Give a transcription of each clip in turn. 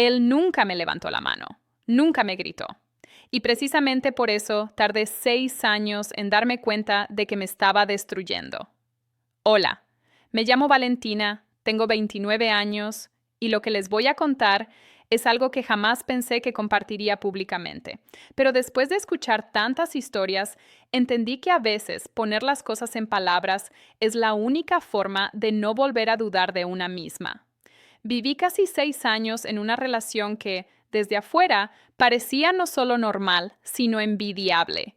Él nunca me levantó la mano, nunca me gritó. Y precisamente por eso tardé 6 años en darme cuenta de que me estaba destruyendo. Hola, me llamo Valentina, tengo 29 años y lo que les voy a contar es algo que jamás pensé que compartiría públicamente. Pero después de escuchar tantas historias, entendí que a veces poner las cosas en palabras es la única forma de no volver a dudar de una misma. Viví casi 6 años en una relación que, desde afuera, parecía no solo normal, sino envidiable.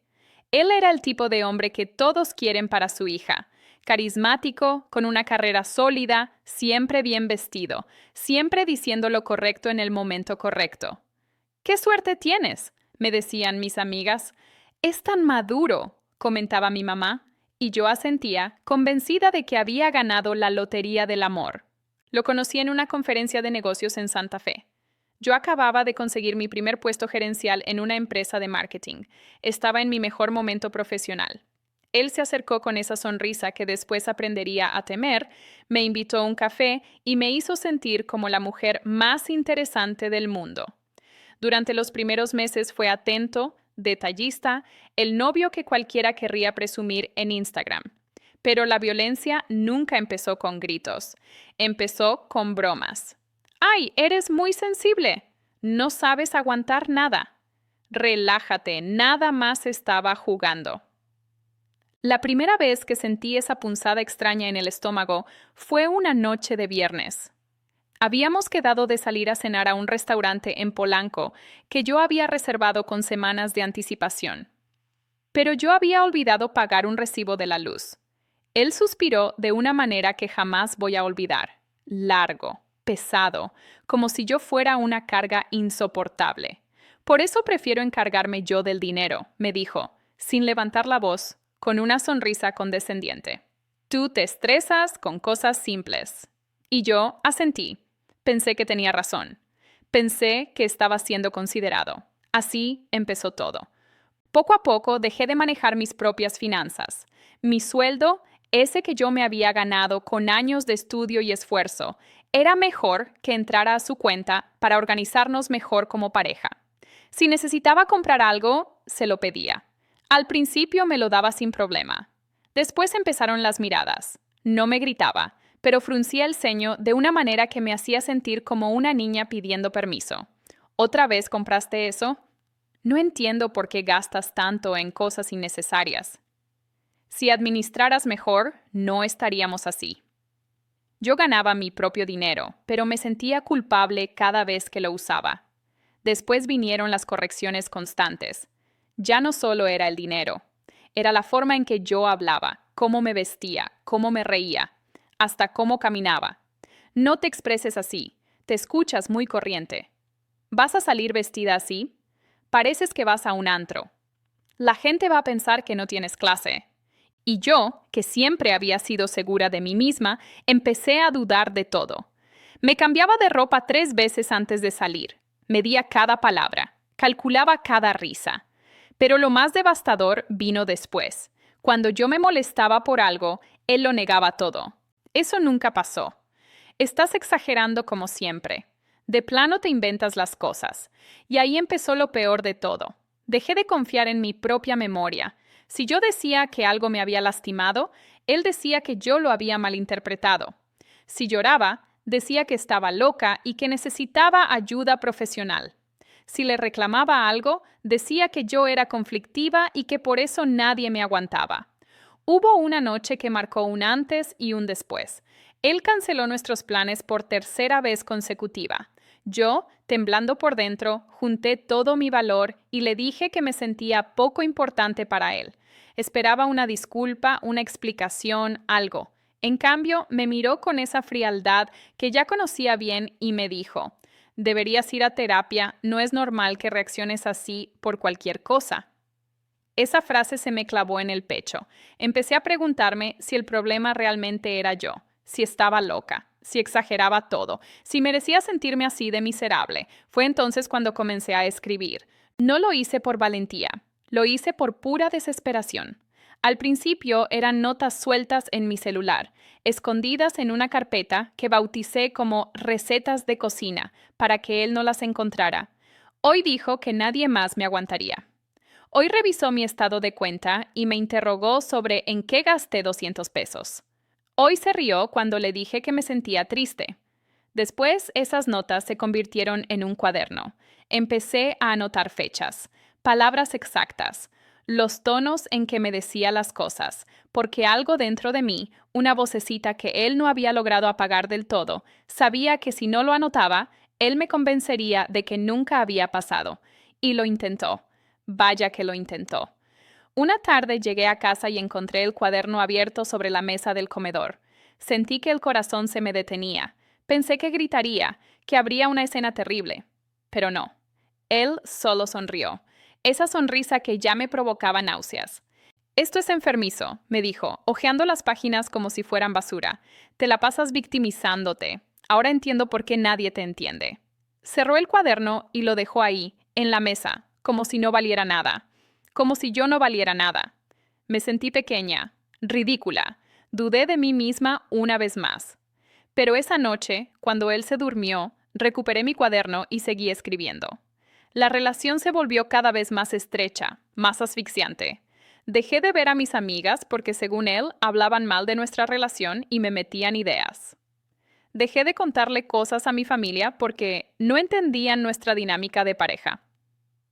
Él era el tipo de hombre que todos quieren para su hija. Carismático, con una carrera sólida, siempre bien vestido, siempre diciendo lo correcto en el momento correcto. «¡Qué suerte tienes!», me decían mis amigas. «Es tan maduro», comentaba mi mamá, y yo asentía, convencida de que había ganado la lotería del amor. Lo conocí en una conferencia de negocios en Santa Fe. Yo acababa de conseguir mi primer puesto gerencial en una empresa de marketing. Estaba en mi mejor momento profesional. Él se acercó con esa sonrisa que después aprendería a temer, me invitó a un café y me hizo sentir como la mujer más interesante del mundo. Durante los primeros meses fue atento, detallista, el novio que cualquiera querría presumir en Instagram. Pero la violencia nunca empezó con gritos. Empezó con bromas. «¡Ay, eres muy sensible! No sabes aguantar nada. Relájate, nada más estaba jugando». La primera vez que sentí esa punzada extraña en el estómago fue una noche de viernes. Habíamos quedado de salir a cenar a un restaurante en Polanco que yo había reservado con semanas de anticipación. Pero yo había olvidado pagar un recibo de la luz. Él suspiró de una manera que jamás voy a olvidar. Largo, pesado, como si yo fuera una carga insoportable. «Por eso prefiero encargarme yo del dinero», me dijo, sin levantar la voz, con una sonrisa condescendiente. «Tú te estresas con cosas simples». Y yo asentí. Pensé que tenía razón. Pensé que estaba siendo considerado. Así empezó todo. Poco a poco dejé de manejar mis propias finanzas. Mi sueldo, ese que yo me había ganado con años de estudio y esfuerzo, era mejor que entrara a su cuenta para organizarnos mejor como pareja. Si necesitaba comprar algo, se lo pedía. Al principio me lo daba sin problema. Después empezaron las miradas. No me gritaba, pero fruncía el ceño de una manera que me hacía sentir como una niña pidiendo permiso. «¿Otra vez compraste eso? No entiendo por qué gastas tanto en cosas innecesarias. Si administraras mejor, no estaríamos así». Yo ganaba mi propio dinero, pero me sentía culpable cada vez que lo usaba. Después vinieron las correcciones constantes. Ya no solo era el dinero, era la forma en que yo hablaba, cómo me vestía, cómo me reía, hasta cómo caminaba. «No te expreses así, te escuchas muy corriente. ¿Vas a salir vestida así? Pareces que vas a un antro. La gente va a pensar que no tienes clase». Y yo, que siempre había sido segura de mí misma, empecé a dudar de todo. Me cambiaba de ropa 3 veces antes de salir. Medía cada palabra, calculaba cada risa. Pero lo más devastador vino después. Cuando yo me molestaba por algo, él lo negaba todo. «Eso nunca pasó. Estás exagerando como siempre. De plano te inventas las cosas». Y ahí empezó lo peor de todo. Dejé de confiar en mi propia memoria. Si yo decía que algo me había lastimado, él decía que yo lo había malinterpretado. Si lloraba, decía que estaba loca y que necesitaba ayuda profesional. Si le reclamaba algo, decía que yo era conflictiva y que por eso nadie me aguantaba. Hubo una noche que marcó un antes y un después. Él canceló nuestros planes por 3ª vez consecutiva. Yo, temblando por dentro, junté todo mi valor y le dije que me sentía poco importante para él. Esperaba una disculpa, una explicación, algo. En cambio, me miró con esa frialdad que ya conocía bien y me dijo: «Deberías ir a terapia, no es normal que reacciones así por cualquier cosa». Esa frase se me clavó en el pecho. Empecé a preguntarme si el problema realmente era yo, si estaba loca, si exageraba todo, si merecía sentirme así de miserable. Fue entonces cuando comencé a escribir. No lo hice por valentía, lo hice por pura desesperación. Al principio eran notas sueltas en mi celular, escondidas en una carpeta que bauticé como recetas de cocina, para que él no las encontrara. Hoy dijo que nadie más me aguantaría. Hoy revisó mi estado de cuenta y me interrogó sobre en qué gasté 200 pesos. Hoy se rió cuando le dije que me sentía triste. Después, esas notas se convirtieron en un cuaderno. Empecé a anotar fechas, palabras exactas, los tonos en que me decía las cosas, porque algo dentro de mí, una vocecita que él no había logrado apagar del todo, sabía que si no lo anotaba, él me convencería de que nunca había pasado. Y lo intentó. Vaya que lo intentó. Una tarde llegué a casa y encontré el cuaderno abierto sobre la mesa del comedor. Sentí que el corazón se me detenía. Pensé que gritaría, que habría una escena terrible. Pero no. Él solo sonrió. Esa sonrisa que ya me provocaba náuseas. Esto es enfermizo, me dijo, hojeando las páginas como si fueran basura. Te la pasas victimizándote. Ahora entiendo por qué nadie te entiende. Cerró el cuaderno y lo dejó ahí, en la mesa, como si no valiera nada. Como si yo no valiera nada. Me sentí pequeña, ridícula. Dudé de mí misma una vez más. Pero esa noche, cuando él se durmió, recuperé mi cuaderno y seguí escribiendo. La relación se volvió cada vez más estrecha, más asfixiante. Dejé de ver a mis amigas porque, según él, hablaban mal de nuestra relación y me metían ideas. Dejé de contarle cosas a mi familia porque no entendían nuestra dinámica de pareja.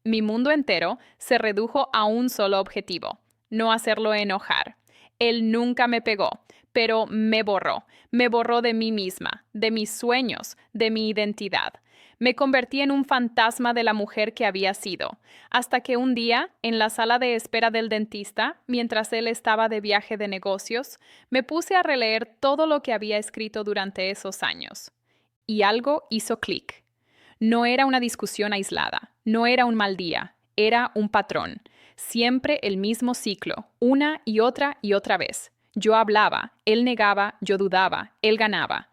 Mi mundo entero se redujo a un solo objetivo: no hacerlo enojar. Él nunca me pegó, pero me borró de mí misma, de mis sueños, de mi identidad. Me convertí en un fantasma de la mujer que había sido, hasta que un día, en la sala de espera del dentista, mientras él estaba de viaje de negocios, me puse a releer todo lo que había escrito durante esos años. Y algo hizo clic. No era una discusión aislada, no era un mal día, era un patrón. Siempre el mismo ciclo, una y otra vez. Yo hablaba, él negaba, yo dudaba, él ganaba.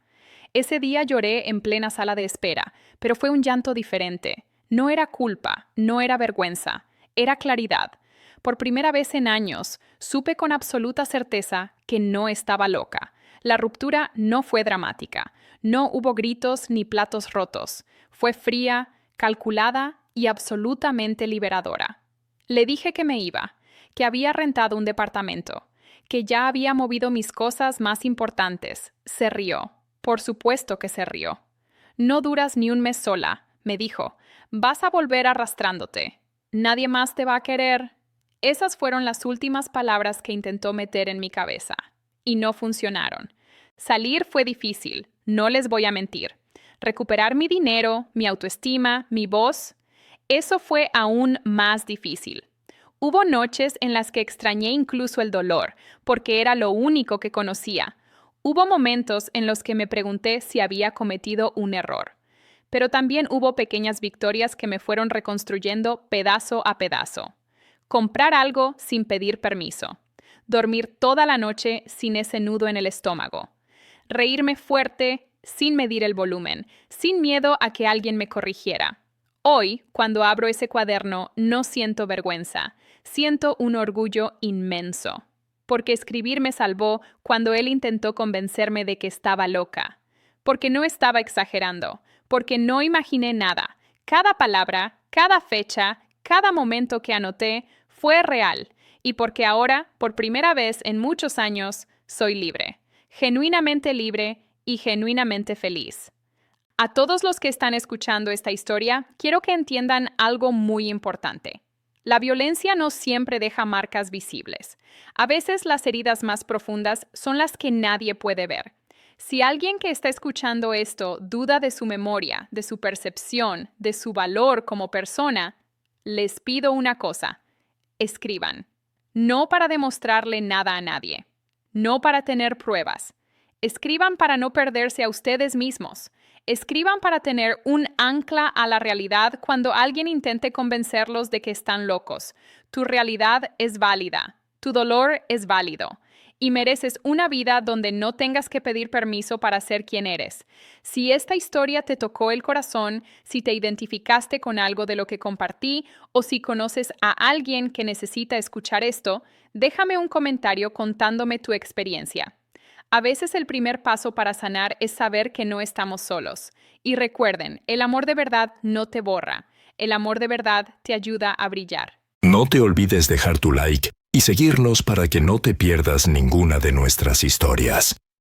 Ese día lloré en plena sala de espera, pero fue un llanto diferente. No era culpa, no era vergüenza, era claridad. Por primera vez en años, supe con absoluta certeza que no estaba loca. La ruptura no fue dramática. No hubo gritos ni platos rotos. Fue fría, calculada y absolutamente liberadora. Le dije que me iba, que había rentado un departamento, que ya había movido mis cosas más importantes. Se rió. Por supuesto que se rió. No duras ni un mes sola, me dijo. Vas a volver arrastrándote. Nadie más te va a querer. Esas fueron las últimas palabras que intentó meter en mi cabeza. Y no funcionaron. Salir fue difícil, no les voy a mentir. Recuperar mi dinero, mi autoestima, mi voz, eso fue aún más difícil. Hubo noches en las que extrañé incluso el dolor, porque era lo único que conocía. Hubo momentos en los que me pregunté si había cometido un error. Pero también hubo pequeñas victorias que me fueron reconstruyendo pedazo a pedazo. Comprar algo sin pedir permiso. Dormir toda la noche sin ese nudo en el estómago. Reírme fuerte, sin medir el volumen, sin miedo a que alguien me corrigiera. Hoy, cuando abro ese cuaderno, no siento vergüenza. Siento un orgullo inmenso. Porque escribir me salvó cuando él intentó convencerme de que estaba loca. Porque no estaba exagerando. Porque no imaginé nada. Cada palabra, cada fecha, cada momento que anoté fue real. Y porque ahora, por primera vez en muchos años, soy libre. Genuinamente libre y genuinamente feliz. A todos los que están escuchando esta historia, quiero que entiendan algo muy importante. La violencia no siempre deja marcas visibles. A veces las heridas más profundas son las que nadie puede ver. Si alguien que está escuchando esto duda de su memoria, de su percepción, de su valor como persona, les pido una cosa: escriban. No para demostrarle nada a nadie. No para tener pruebas. Escriban para no perderse a ustedes mismos. Escriban para tener un ancla a la realidad cuando alguien intente convencerlos de que están locos. Tu realidad es válida. Tu dolor es válido. y mereces una vida donde no tengas que pedir permiso para ser quien eres. Si esta historia te tocó el corazón, si te identificaste con algo de lo que compartí o si conoces a alguien que necesita escuchar esto, déjame un comentario contándome tu experiencia. A veces el primer paso para sanar es saber que no estamos solos. Y recuerden, el amor de verdad no te borra. El amor de verdad te ayuda a brillar. No te olvides dejar tu like y seguirnos para que no te pierdas ninguna de nuestras historias.